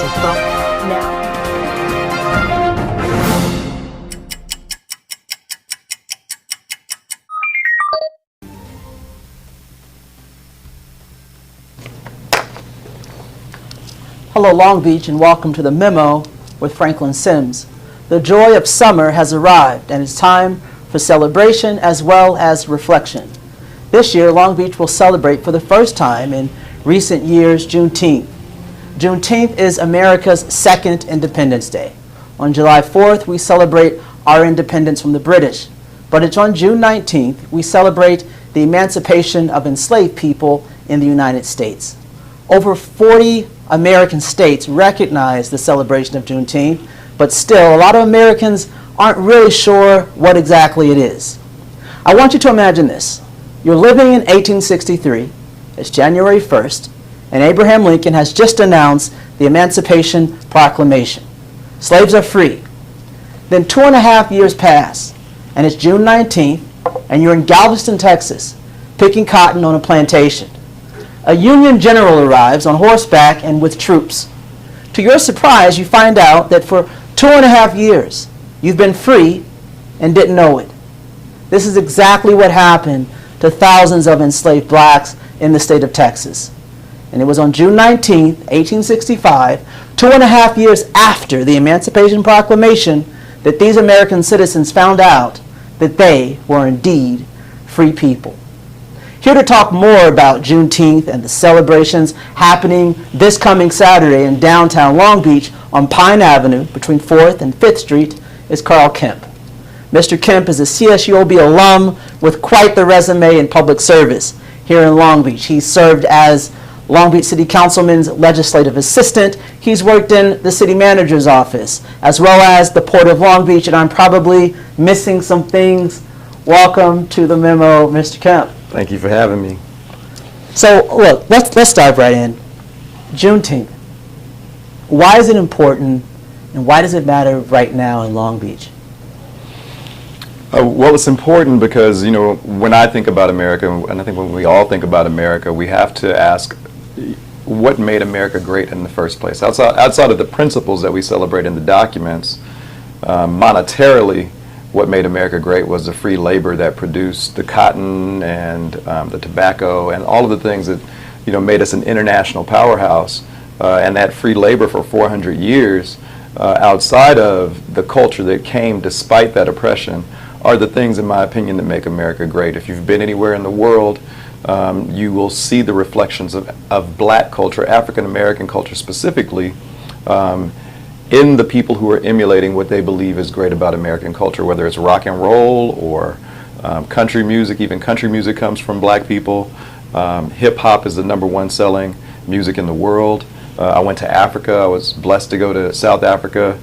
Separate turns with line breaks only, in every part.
is from now. Hello, Long Beach, and welcome to the Memo with Franklin Sims. The joy of summer has arrived, and it's time for celebration as well as reflection. This year, Long Beach will celebrate for the first time in recent years Juneteenth. Juneteenth is America's second Independence Day. On July 4th, we celebrate our independence from the British. But it's on June 19th we celebrate the emancipation of enslaved people in the United States. Over 40 American states recognize the celebration of Juneteenth, but still, a lot of Americans aren't really sure what exactly it is. I want you to imagine this. You're living in 1863, it's January 1st, and Abraham Lincoln has just announced the Emancipation Proclamation. Slaves are free. Then 2.5 years pass, and it's June 19th, and you're in Galveston, Texas, picking cotton on a plantation. A Union general arrives on horseback and with troops. To your surprise, you find out that for 2.5 years, you've been free and didn't know it. This is exactly what happened to thousands of enslaved blacks in the state of Texas. And it was on June 19, 1865, 2.5 years after the Emancipation Proclamation, that these American citizens found out that they were indeed free people. Here to talk more about Juneteenth and the celebrations happening this coming Saturday in downtown Long Beach on Pine Avenue between 4th and 5th Street is Carl Kemp. Mr. Kemp is a CSUOB alum with quite the resume in public service here in Long Beach. He served as Long Beach City Councilman's legislative assistant. He's worked in the city manager's office, as well as the Port of Long Beach, and I'm probably missing some things. Welcome to the Memo, Mr. Kemp.
Thank you for having me.
So, look, let's dive right in. Juneteenth. Why is it important, and why does it matter right now in Long Beach?
Well, it's important because, you know, when I think about America, and I think when we all think about America, we have to ask what made America great in the first place. Outside of the principles that we celebrate in the documents, monetarily, what made America great was the free labor that produced the cotton and the tobacco and all of the things that, you know, made us an international powerhouse. And that free labor for 400 years, outside of the culture that came despite that oppression, are the things, in my opinion, that make America great. If you've been anywhere in the world, you will see the reflections of black culture, African American culture specifically, in the people who are emulating what they believe is great about American culture, whether it's rock and roll or country music. Even country music comes from black people. Hip hop is the #1 selling music in the world. I went to Africa. I was blessed to go to South Africa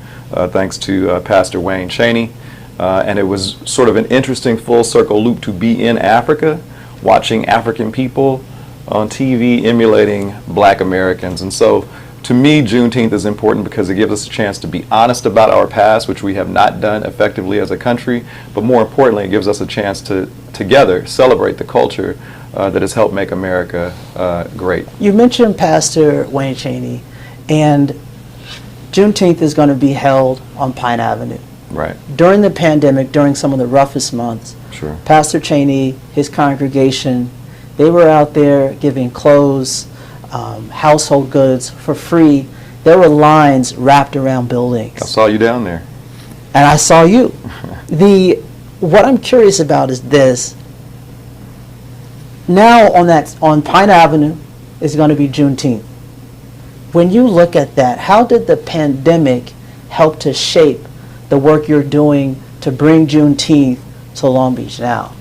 thanks to Pastor Wayne Chaney. And it was sort of an interesting full circle loop to be in Africa, watching African people on TV emulating black Americans. And so to me, Juneteenth is important because it gives us a chance to be honest about our past, which we have not done effectively as a country, but more importantly, it gives us a chance to together celebrate the culture that has helped make America great.
You mentioned Pastor Wayne Chaney, and Juneteenth is going to be held on Pine Avenue.
Right.
During the pandemic, during some of the roughest months,
Sure.
Pastor Chaney, his congregation, they were out there giving clothes, household goods for free. There were lines wrapped around buildings.
I saw you down there.
And I saw you. What I'm curious about is this. Now on Pine Avenue is going to be Juneteenth. When you look at that, how did the pandemic help to shape the work you're doing to bring Juneteenth to Long Beach now?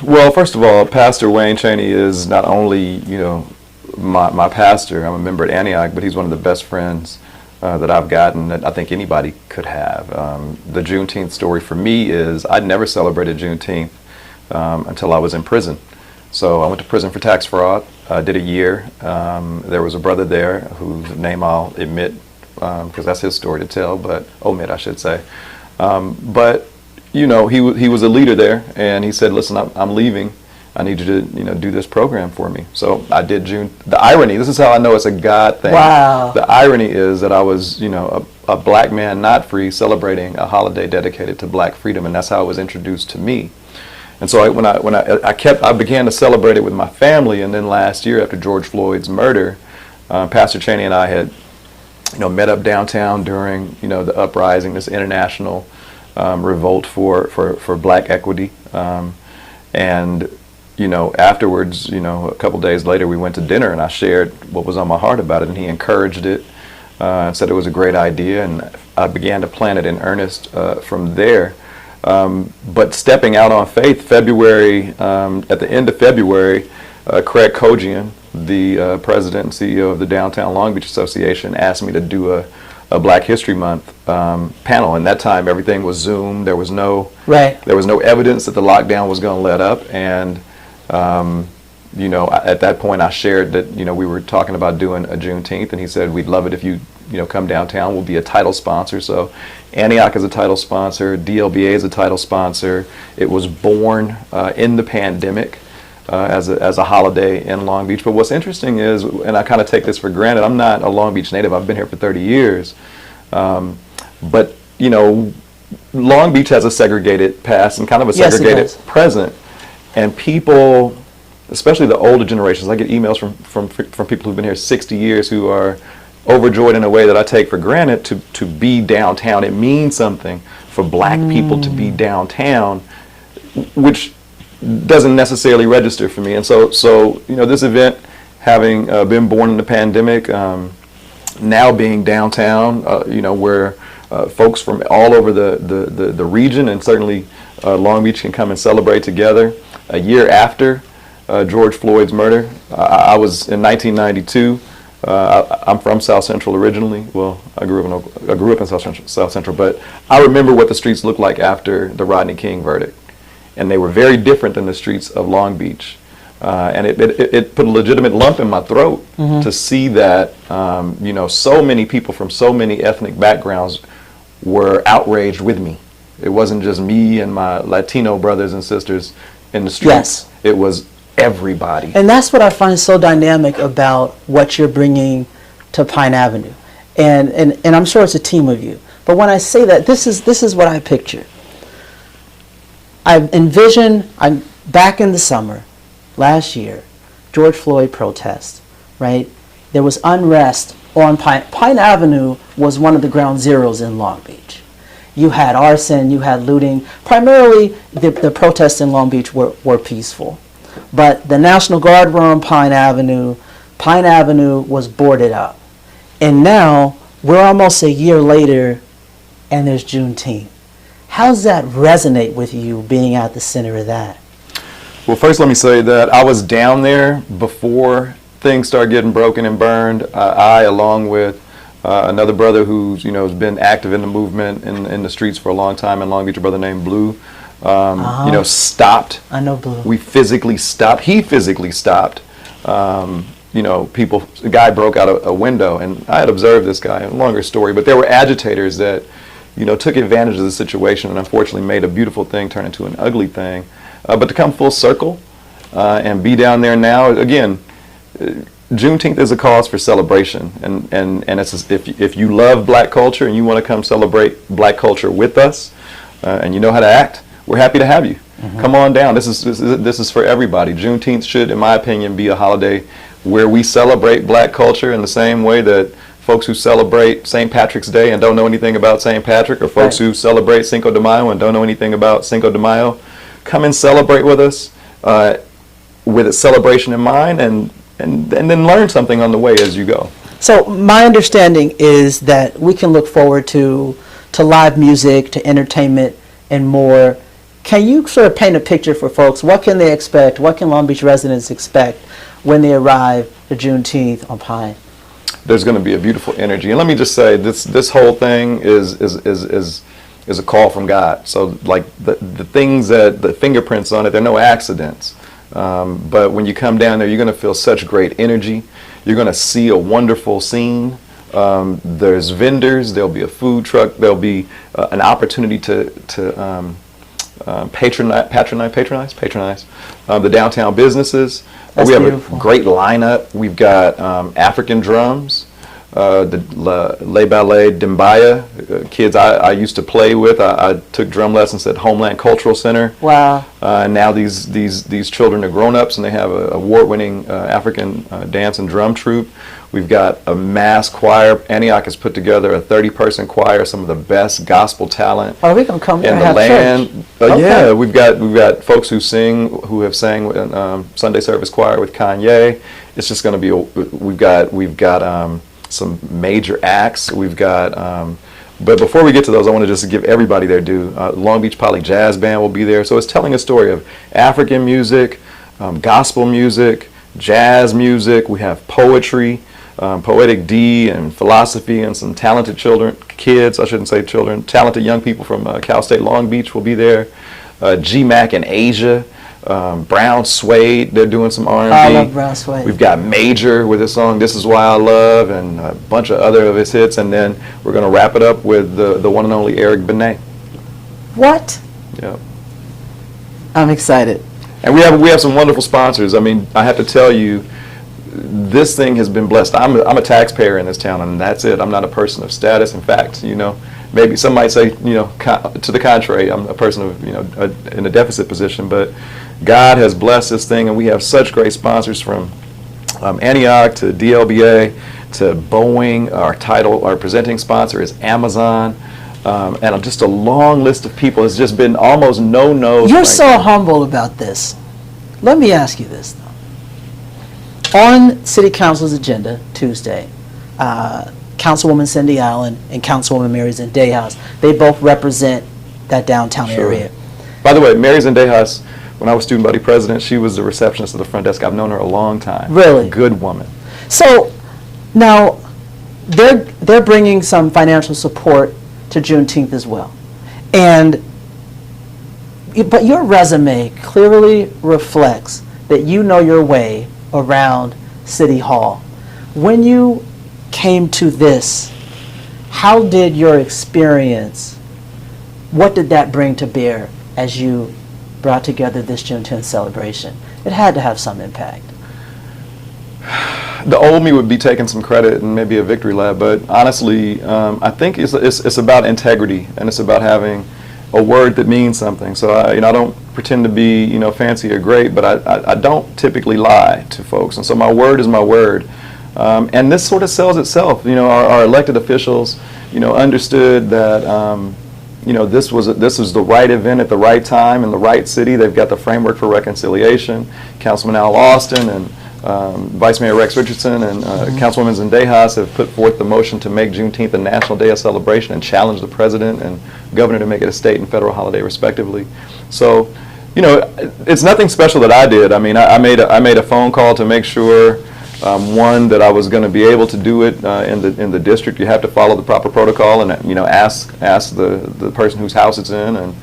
Well, first of all, Pastor Wayne Chaney is not only, you know, my pastor. I'm a member at Antioch, but he's one of the best friends that I've gotten that I think anybody could have. The Juneteenth story for me is I'd never celebrated Juneteenth until I was in prison. So I went to prison for tax fraud, did a year. There was a brother there whose name I'll omit because that's his story to tell, but omit, I should say. But you know, he was a leader there, and he said, listen, I'm leaving I need you to, do this program for me. So I did June. The irony, this is how I know it's a God thing.
Wow.
The irony is that I was, a black man not free celebrating a holiday dedicated to black freedom, and that's how it was introduced to me. And so I began to celebrate it with my family, and then last year after George Floyd's murder, Pastor Cheney and I had, met up downtown during, the uprising, this international revolt for black equity, and afterwards, a couple days later, we went to dinner, and I shared what was on my heart about it, and he encouraged it, and said it was a great idea, and I began to plan it in earnest from there. But stepping out on faith, February, at the end of February, Craig Kojian, the president and CEO of the Downtown Long Beach Association, asked me to do a Black History Month panel. And that time, everything was Zoom. There was no evidence that the lockdown was going to let up. And at that point, I shared that we were talking about doing a Juneteenth, and he said, "We'd love it if you come downtown. We'll be a title sponsor." So Antioch is a title sponsor. DLBA is a title sponsor. It was born in the pandemic as a holiday in Long Beach. But what's interesting is, and I kind of take this for granted, I'm not a Long Beach native. I've been here for 30 years. But Long Beach has a segregated past and kind of a segregated present. And people, especially the older generations, I get emails from people who've been here 60 years who are overjoyed in a way that I take for granted to be downtown. It means something for black people to be downtown, which doesn't necessarily register for me. And so this event, having been born in the pandemic, now being downtown, where folks from all over the region and certainly Long Beach can come and celebrate together. A year after George Floyd's murder, I was in 1992. I'm from South Central originally. Well, I grew up in South Central, but I remember what the streets looked like after the Rodney King verdict, and they were very different than the streets of Long Beach. And it put a legitimate lump in my throat to see that so many people from so many ethnic backgrounds were outraged with me. It wasn't just me and my Latino brothers and sisters in the streets. Yes. It was everybody.
And that's what I find so dynamic about what you're bringing to Pine Avenue. And I'm sure it's a team of you. But when I say that, this is what I picture. I envision, back in the summer, last year, George Floyd protest, right? There was unrest on Pine Avenue was one of the ground zeros in Long Beach. You had arson, you had looting. Primarily, the protests in Long Beach were peaceful. But the National Guard were on Pine Avenue. Pine Avenue was boarded up. And now, we're almost a year later, and there's Juneteenth. How does that resonate with you, being at the center of that?
Well, first let me say that I was down there before things started getting broken and burned. I, along with another brother who's has been active in the movement in the streets for a long time in Long Beach, a brother named Blue, stopped.
I know Blue.
We physically stopped. He physically stopped. People. A guy broke out a window, and I had observed this guy. A longer story, but there were agitators that took advantage of the situation and unfortunately made a beautiful thing turn into an ugly thing. But to come full circle and be down there now, again, Juneteenth is a cause for celebration, and it's if you love black culture and you want to come celebrate black culture with us, and you know how to act, we're happy to have you. Come on down. This is for everybody. Juneteenth should, in my opinion, be a holiday where we celebrate black culture in the same way that folks who celebrate St. Patrick's Day and don't know anything about St. Patrick, or folks who celebrate Cinco de Mayo and don't know anything about Cinco de Mayo, come and celebrate with us with a celebration in mind, and then learn something on the way as you go.
So my understanding is that we can look forward to live music, to entertainment, and more. Can you sort of paint a picture for folks? What can they expect? What can Long Beach residents expect when they arrive to Juneteenth on Pine?
There's going to be a beautiful energy, and let me just say this whole thing is a call from God. So like the things that the fingerprints on it, they're no accidents. But when you come down there, you're going to feel such great energy. You're going to see a wonderful scene. There's vendors. There'll be a food truck. There'll be an opportunity to patronize the downtown businesses.
That's
we have
beautiful.
a great lineup. We've got African drums, the Le Ballet Dimbaya, kids I used to play with. I took drum lessons at Homeland Cultural Center.
Wow.
And now these children are grown-ups and they have an award-winning African dance and drum troupe. We've got a mass choir. Antioch has put together a 30-person choir, some of the best gospel talent
Are we going to come there
in
and
the
have
land.
church?
Yeah, we've got folks who have sang in Sunday service choir with Kanye. It's just going to be we've got some major acts. We've got but before we get to those, I want to just give everybody their due. Long Beach Poly Jazz Band will be there. So it's telling a story of African music, gospel music, jazz music. We have poetry, poetic D and philosophy, and some talented talented young people from Cal State Long Beach will be there. GMAC in Asia, Brown Suede, they're doing some R&B.
I love Brown Suede.
We've got Major with his song This Is Why I Love, and a bunch of other of his hits, and then we're going to wrap it up with the one and only Eric Benet.
What?
Yeah.
I'm excited.
And we have some wonderful sponsors. I mean, I have to tell you, this thing has been blessed. I'm a taxpayer in this town, and that's it. I'm not a person of status. In fact, maybe some might say, to the contrary, I'm a person of, in a deficit position. But God has blessed this thing, and we have such great sponsors from Antioch to DLBA to Boeing. Our presenting sponsor is Amazon. And just a long list of people. It's just been almost no-nos.
You're so humble about this. Let me ask you this, though. On City Council's agenda Tuesday, Councilwoman Cindy Allen and Councilwoman Mary Zendejas, they both represent that downtown area.
By the way, Mary Zendejas, when I was student body president, she was the receptionist at the front desk. I've known her a long time.
Really?
Good woman.
So now they're bringing some financial support to Juneteenth as well. But your resume clearly reflects that you know your way around City Hall. When you came to this, how did your experience, what did that bring to bear as you brought together this Juneteenth celebration? It had to have some impact.
The old me would be taking some credit and maybe a victory lap, but honestly, I think it's about integrity, and it's about having a word that means something. So I don't pretend to be fancy or great, but I don't typically lie to folks, and so my word is my word. And this sort of sells itself. Our elected officials, understood that this was the right event at the right time in the right city. They've got the framework for reconciliation. Councilman Al Austin and Vice Mayor Rex Richardson and Councilwoman Zendejas have put forth the motion to make Juneteenth a national day of celebration and challenge the president and governor to make it a state and federal holiday respectively. So, it's nothing special that I did. I mean, I made a phone call to make sure, one, that I was going to be able to do it in the district. You have to follow the proper protocol and ask the person whose house it's in, and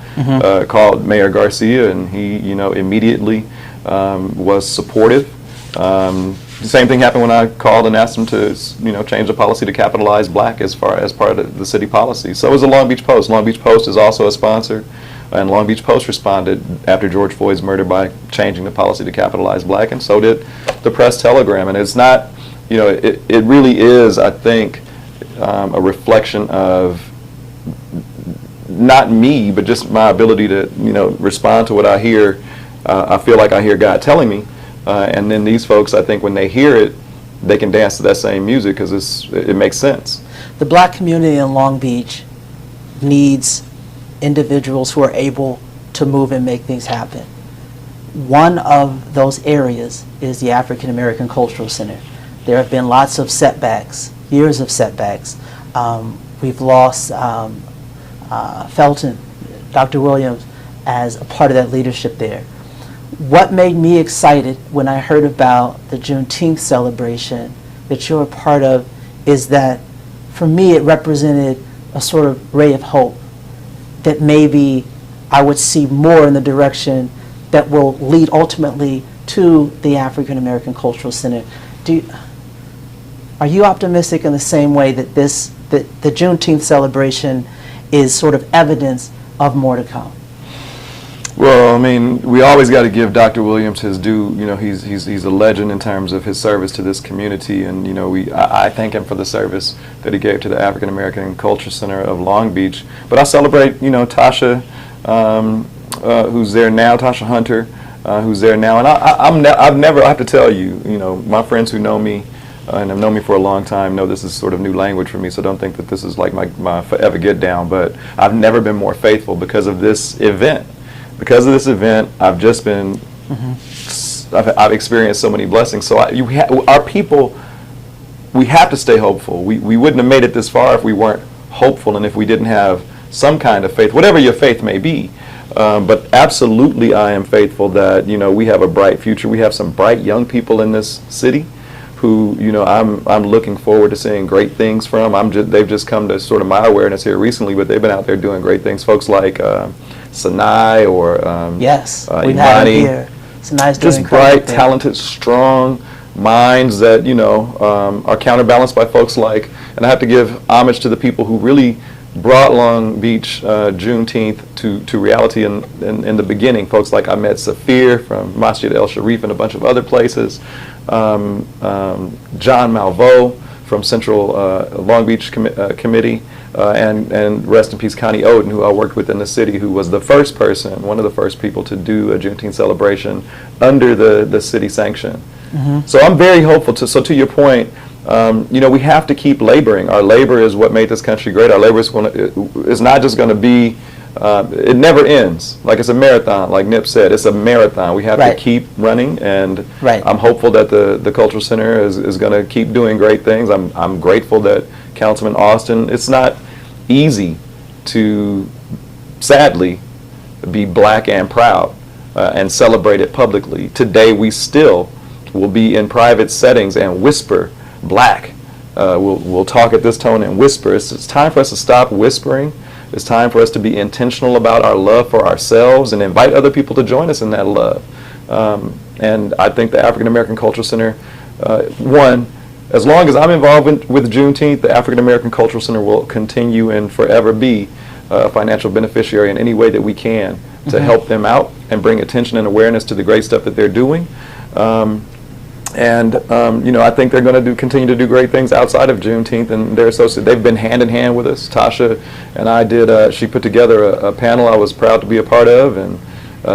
called Mayor Garcia, and he immediately was supportive. The same thing happened when I called and asked them to, change the policy to capitalize black as part of the city policy. So it was the Long Beach Post. Long Beach Post is also a sponsor, and Long Beach Post responded after George Floyd's murder by changing the policy to capitalize black, and so did the Press Telegram. And it's not, it really is, I think, a reflection of not me, but just my ability to, respond to what I hear. I feel like I hear God telling me. And then these folks, I think when they hear it, they can dance to that same music because it makes sense.
The black community in Long Beach needs individuals who are able to move and make things happen. One of those areas is the African American Cultural Center. There have been lots of setbacks, years of setbacks. We've lost Felton, Dr. Williams, as a part of that leadership there. What made me excited when I heard about the Juneteenth celebration that you're a part of is that, for me, it represented a sort of ray of hope that maybe I would see more in the direction that will lead ultimately to the African American Cultural Center. Are you optimistic in the same way that the Juneteenth celebration is sort of evidence of more to come?
Well, I mean, we always got to give Dr. Williams his due. You know, he's a legend in terms of his service to this community, and you know, I thank him for the service that he gave to the African American Culture Center of Long Beach. But I celebrate, you know, Tasha, who's there now, Tasha Hunter, who's there now, and I have to tell you, you know, my friends who know me and have known me for a long time know this is sort of new language for me, so don't think that this is like my forever get down. But I've never been more faithful because of this event. Because of this event, I've just been, I've experienced so many blessings. So our people, we have to stay hopeful. We wouldn't have made it this far if we weren't hopeful and if we didn't have some kind of faith, whatever your faith may be. But absolutely, I am faithful that, you know, we have a bright future. We have some bright young people in this city who, you know, I'm looking forward to seeing great things from. They've just come to sort of my awareness here recently, but they've been out there doing great things. Folks like Sinai or
yes, we've
Imani,
had him here. Sinai's doing
just bright,
thing.
talented, strong minds that, you know, are counterbalanced by folks like, and I have to give homage to the people who really brought Long Beach Juneteenth to reality in the beginning. Folks like Ahmed Safir from Masjid El Sharif and a bunch of other places. John Malveaux from Central Long Beach Committee. And rest in peace, Connie Oden, who I worked with in the city, who was the first person, one of the first people to do a Juneteenth celebration under the city sanction. Mm-hmm. So I'm very hopeful. So to your point, you know, we have to keep laboring. Our labor is what made this country great. Our labor is not just going to be, it never ends. Like it's a marathon, like Nip said, it's a marathon. We have to keep running, and I'm hopeful that the Cultural Center is going to keep doing great things. I'm grateful that Councilman Austin, it's not easy to, sadly, be black and proud and celebrate it publicly. Today we still will be in private settings and whisper black. We'll talk at this tone and whisper. It's time for us to stop whispering. It's time for us to be intentional about our love for ourselves and invite other people to join us in that love. And I think the African American Cultural Center, as long as I'm involved with Juneteenth, the African American Cultural Center will continue and forever be a financial beneficiary in any way that we can to help them out and bring attention and awareness to the great stuff that they're doing. You know, I think they're going to continue to do great things outside of Juneteenth, and they're associated. They've been hand in hand with us. Tasha and I did. She put together a panel I was proud to be a part of, and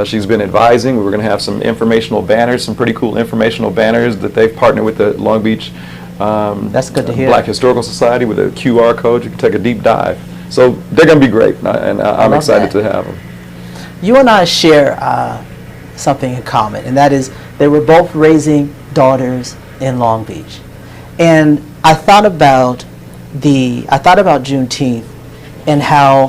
she's been advising. We were going to have some informational banners, some pretty cool informational banners that they've partnered with the Long Beach.
That's good to hear.
Black Historical Society with a QR code. You can take a deep dive. So they're going to be great, and I'm excited to have them.
You and I share something in common, and that is they were both raising daughters in Long Beach. And I thought about Juneteenth and how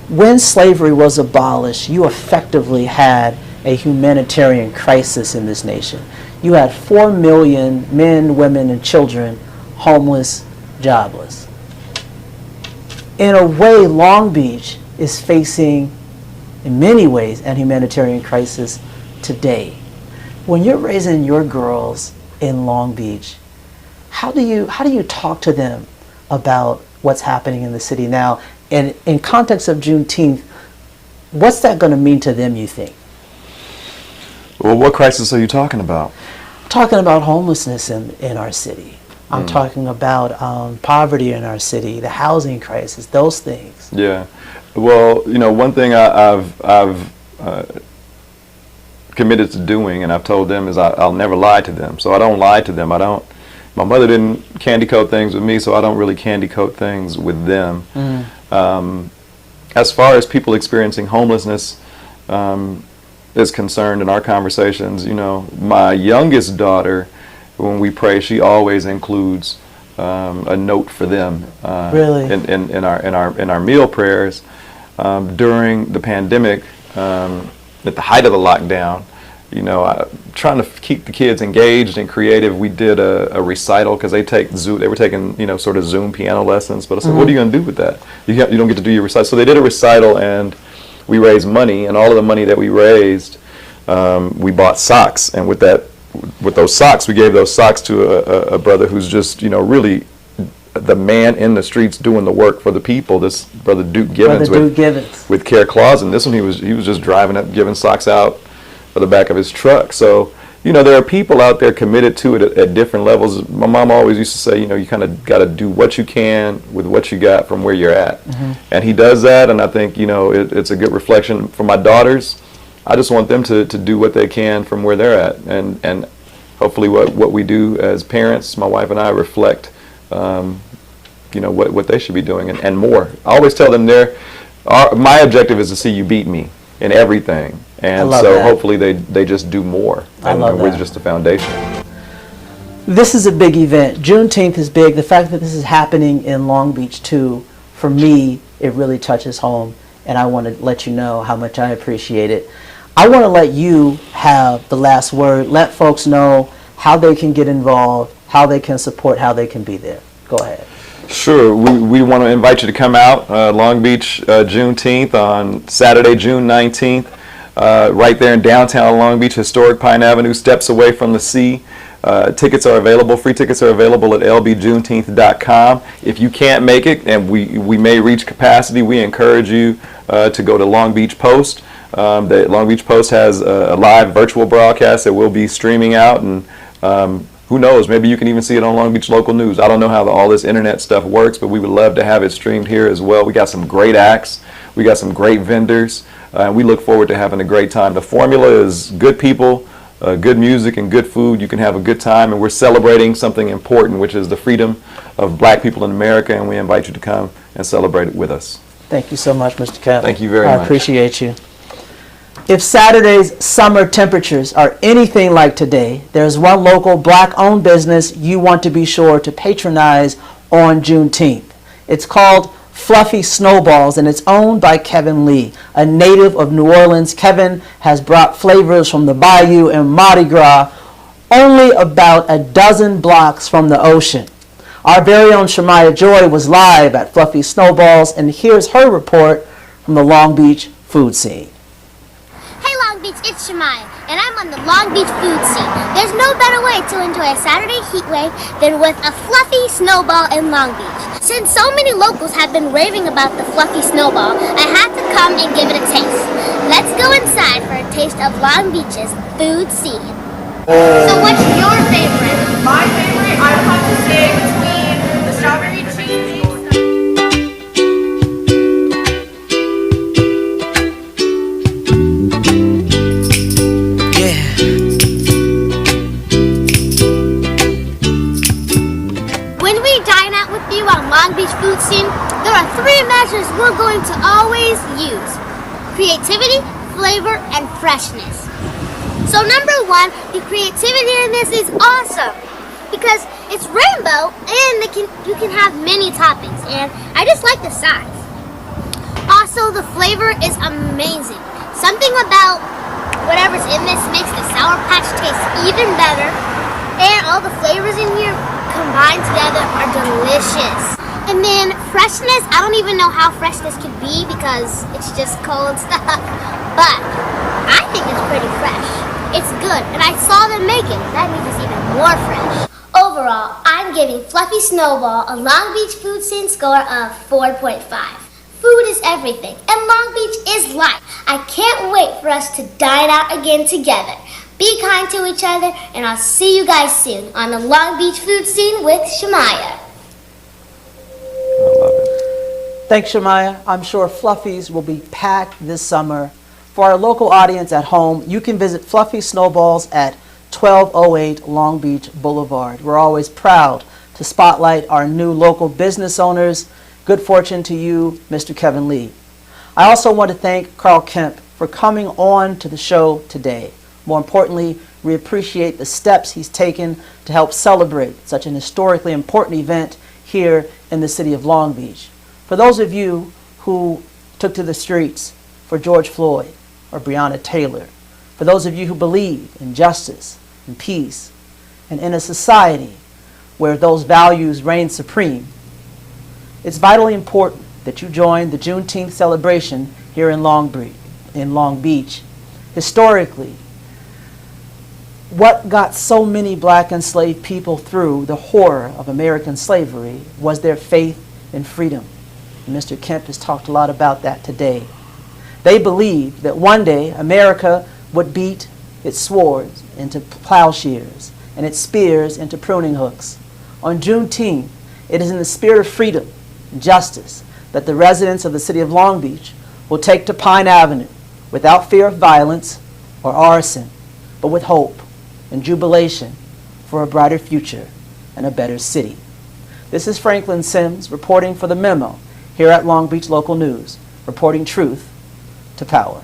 when slavery was abolished, you effectively had a humanitarian crisis in this nation. You had 4 million men, women, and children homeless, jobless. In a way, Long Beach is facing, in many ways, a humanitarian crisis today. When you're raising your girls in Long Beach, how do you talk to them about what's happening in the city now? And in context of Juneteenth, what's that going to mean to them, you think?
Well, what crisis are you talking about?
I'm talking about homelessness in our city. I'm talking about poverty in our city, the housing crisis, those things. Yeah.
Well, you know, one thing I've committed to doing, and I've told them, is I'll never lie to them. So I don't lie to them. My mother didn't candy coat things with me, so I don't really candy coat things with them. As far as people experiencing homelessness is concerned in our conversations, you know, my youngest daughter, when we pray, she always includes a note for them.
Really?
In our meal prayers during the pandemic, at the height of the lockdown, you know, trying to keep the kids engaged and creative, we did a recital because they were taking, you know, sort of Zoom piano lessons. But I said, what are you going to do with that? You don't get to do your recital. So they did a recital, and we raised money, and all of the money that we raised, we bought socks, and with those socks, we gave those socks to a brother who's just, you know, really the man in the streets doing the work for the people. This brother Duke Givens, with Care Clause, and this one he was just driving up, giving socks out for the back of his truck. So there are people out there committed to it at different levels. My mom always used to say, you kind of got to do what you can with what you got from where you're at. And he does that, and I think it's a good reflection for my daughters. I just want them to do what they can from where they're at, and hopefully what we do as parents, my wife and I, reflect what they should be doing and more. I always tell them my objective is to see you beat me in everything, and so hopefully they just do more, and we're just the foundation.
This is a big event. Juneteenth is big. The fact that this is happening in Long Beach too, for me, it really touches home, and I want to let you know how much I appreciate it. I want to let you have the last word. Let folks know how they can get involved, how they can support, how they can be there. Go ahead. Sure.
We want to invite you to come out, Long Beach Juneteenth on Saturday, June 19th, right there in downtown Long Beach, historic Pine Avenue, steps away from the sea. Tickets are available. Free tickets are available at lbjuneteenth.com. If you can't make it, and we may reach capacity, we encourage you to go to Long Beach Post. The Long Beach Post has a live virtual broadcast that will be streaming out, and who knows, maybe you can even see it on Long Beach Local News. I don't know how all this internet stuff works, but we would love to have it streamed here as well. We got some great acts. We got some great vendors. And we look forward to having a great time. The formula is good people, good music, and good food. You can have a good time, and we're celebrating something important, which is the freedom of black people in America, and we invite you to come and celebrate it with us.
Thank you so much, Mr. Kevin.
Thank you very much.
I appreciate you. If Saturday's summer temperatures are anything like today, there's one local black-owned business you want to be sure to patronize on Juneteenth. It's called Fluffy Snowballs, and it's owned by Kevin Lee, a native of New Orleans. Kevin has brought flavors from the bayou and Mardi Gras, only about a dozen blocks from the ocean. Our very own Shemaya Joy was live at Fluffy Snowballs, and here's her report from the Long Beach food scene.
It's Shemaya, and I'm on the Long Beach food scene. There's no better way to enjoy a Saturday heat wave than with a fluffy snowball in Long Beach. Since so many locals have been raving about the fluffy snowball, I had to come and give it a taste. Let's go inside for a taste of Long Beach's food scene. So what's your favorite?
My favorite, I would have to say between the strawberry cheesecake.
Long Beach food scene, there are three measures we're going to always use: creativity, flavor, and freshness. So number one, the creativity in this is awesome because it's rainbow and you can have many toppings, and I just like the size. Also, the flavor is amazing. Something about whatever's in this makes the Sour Patch taste even better, and all the flavors in here combined together are delicious. And then freshness, I don't even know how fresh this could be because it's just cold stuff, but I think it's pretty fresh. It's good, and I saw them make it. That means it's even more fresh. Overall, I'm giving Fluffy Snowball a Long Beach food scene score of 4.5. Food is everything, and Long Beach is life. I can't wait for us to dine out again together. Be kind to each other, and I'll see you guys soon on the Long Beach food scene with Shemaya.
I love it.
Thanks, Shemaya. I'm sure Fluffies will be packed this summer. For our local audience at home, you can visit Fluffy Snowballs at 1208 Long Beach Boulevard. We're always proud to spotlight our new local business owners. Good fortune to you, Mr. Kevin Lee. I also want to thank Carl Kemp for coming on to the show today. More importantly, we appreciate the steps he's taken to help celebrate such an historically important event here in the city of Long Beach. For those of you who took to the streets for George Floyd or Breonna Taylor, for those of you who believe in justice and peace and in a society where those values reign supreme, it's vitally important that you join the Juneteenth celebration here in Long Beach. Historically, What got so many black enslaved people through the horror of American slavery was their faith in freedom. And Mr. Kemp has talked a lot about that today. They believed that one day America would beat its swords into plowshares and its spears into pruning hooks. On Juneteenth, it is in the spirit of freedom and justice that the residents of the city of Long Beach will take to Pine Avenue without fear of violence or arson, but with hope and jubilation for a brighter future and a better city. This is Franklin Sims reporting for The Memo here at Long Beach Local News, reporting truth to power.